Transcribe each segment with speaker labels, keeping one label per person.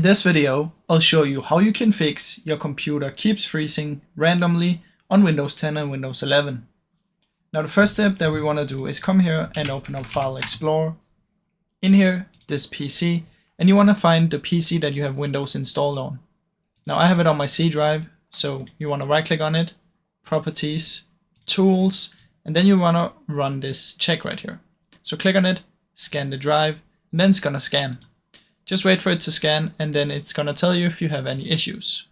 Speaker 1: this video, I'll show you how you can fix your computer keeps freezing randomly on Windows 10 and Windows 11. Now the first step that we want to do is come here and open up File Explorer. In here, this PC, and you want to find the PC that you have Windows installed on. Now I have it on my C drive, so you want to right click on it, Properties, Tools, and then you want to run this check right here. So click on it, scan the drive, and then it's going to scan. Just wait for it to scan, and then it's going to tell you if you have any issues.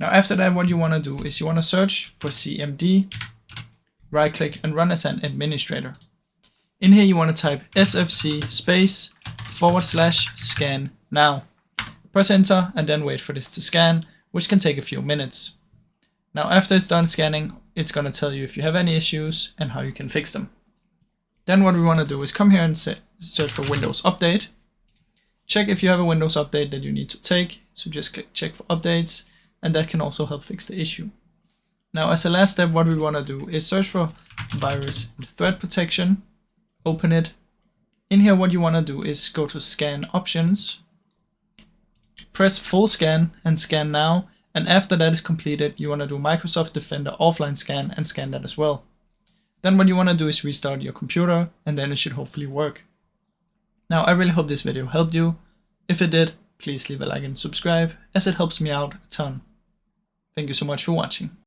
Speaker 1: Now after that, what you want to do is you want to search for CMD, right click and run as an administrator. In here you want to type sfc space /scan now. Press enter and then wait for this to scan, which can take a few minutes. Now after it's done scanning, it's going to tell you if you have any issues and how you can fix them. Then what we want to do is come here and search for Windows Update. Check if you have a Windows update that you need to take, so just click check for updates, and that can also help fix the issue. Now as a last step, what we want to do is search for virus and threat protection, open it. In here what you want to do is go to scan options, press full scan and scan now, and after that is completed you want to do Microsoft Defender offline scan and scan that as well. Then what you want to do is restart your computer, and then it should hopefully work. Now I really hope this video helped you. If it did, please leave a like and subscribe, as it helps me out a ton. Thank you so much for watching.